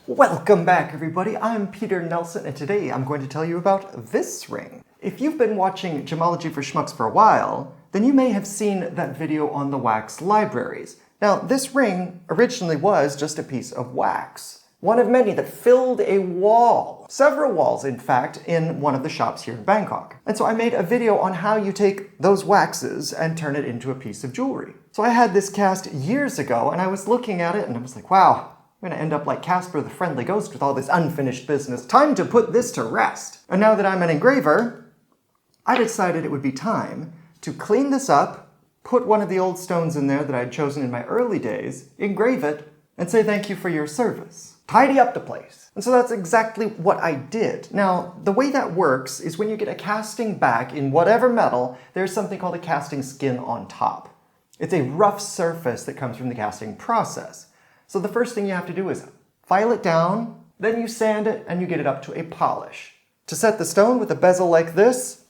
Welcome back, everybody. I'm Peter Nelson, and today I'm going to tell you about this ring. If you've been watching Gemology for Schmucks for a while, then you may have seen that video on the wax libraries. Now, this ring originally was just a piece of wax. One of many that filled a wall. Several walls, in fact, in one of the shops here in Bangkok. And so I made a video on how you take those waxes and turn it into a piece of jewelry. So I had this cast years ago, and I was looking at it and I was like, wow, I'm gonna end up like Casper the Friendly Ghost with all this unfinished business. Time to put this to rest. And now that I'm an engraver, I decided it would be time to clean this up, put one of the old stones in there that I'd chosen in my early days, engrave it, and say thank you for your service. Tidy up the place. And so that's exactly what I did. Now, the way that works is when you get a casting back in whatever metal, there's something called a casting skin on top. It's a rough surface that comes from the casting process. So the first thing you have to do is file it down, then you sand it, and you get it up to a polish. To set the stone with a bezel like this,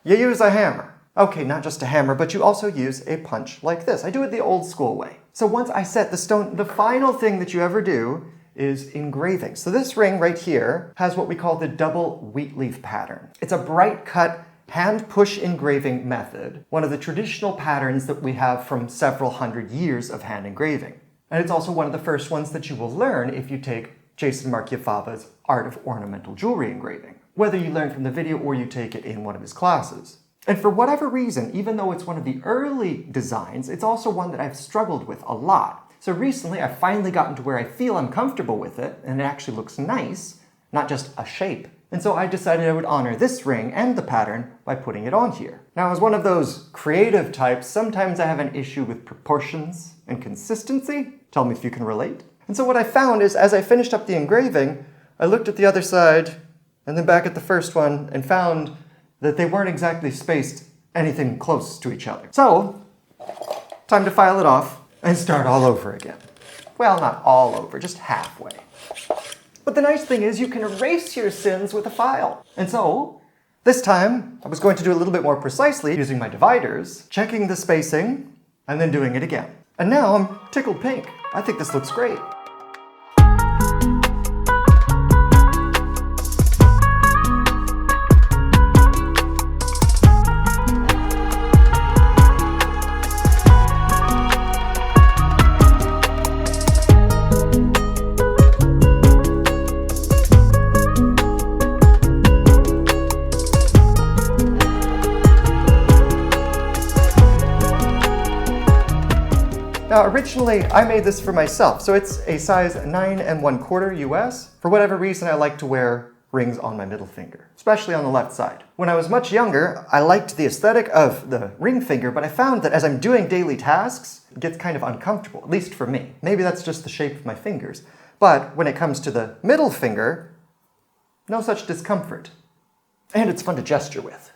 you use a hammer. Okay, not just a hammer, but you also use a punch like this. I do it the old school way. So once I set the stone, the final thing that you ever do is engraving. So this ring right here has what we call the double wheat leaf pattern. It's a bright cut hand push engraving method, one of the traditional patterns that we have from several hundred years of hand engraving. And it's also one of the first ones that you will learn if you take Jason Marchiafava's Art of Ornamental Jewelry Engraving, whether you learn from the video or you take it in one of his classes. And for whatever reason, even though it's one of the early designs, it's also one that I've struggled with a lot. So recently I've finally gotten to where I feel I'm comfortable with it, and it actually looks nice, not just a shape. And so I decided I would honor this ring and the pattern by putting it on here. Now, as one of those creative types, sometimes I have an issue with proportions and consistency. Tell me if you can relate. And so what I found is, as I finished up the engraving, I looked at the other side and then back at the first one and found that they weren't exactly spaced anything close to each other. So, time to file it off and start all over again. Well, not all over, just halfway. But the nice thing is you can erase your sins with a file. And so, this time, I was going to do it a little bit more precisely using my dividers, checking the spacing, and then doing it again. And now I'm tickled pink. I think this looks great. Now, originally, I made this for myself, so it's a size 9 1/4 US. For whatever reason, I like to wear rings on my middle finger, especially on the left side. When I was much younger, I liked the aesthetic of the ring finger, but I found that as I'm doing daily tasks, it gets kind of uncomfortable, at least for me. Maybe that's just the shape of my fingers. But when it comes to the middle finger, no such discomfort. And it's fun to gesture with.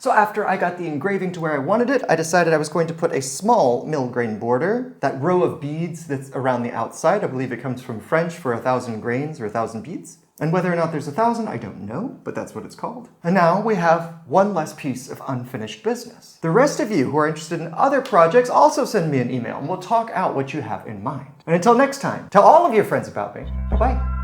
So after I got the engraving to where I wanted it, I decided I was going to put a small mill-grain border, that row of beads that's around the outside. I believe it comes from French for 1,000 grains or 1,000 beads. And whether or not there's 1,000, I don't know, but that's what it's called. And now we have one less piece of unfinished business. The rest of you who are interested in other projects also send me an email and we'll talk out what you have in mind. And until next time, tell all of your friends about me. Bye-bye.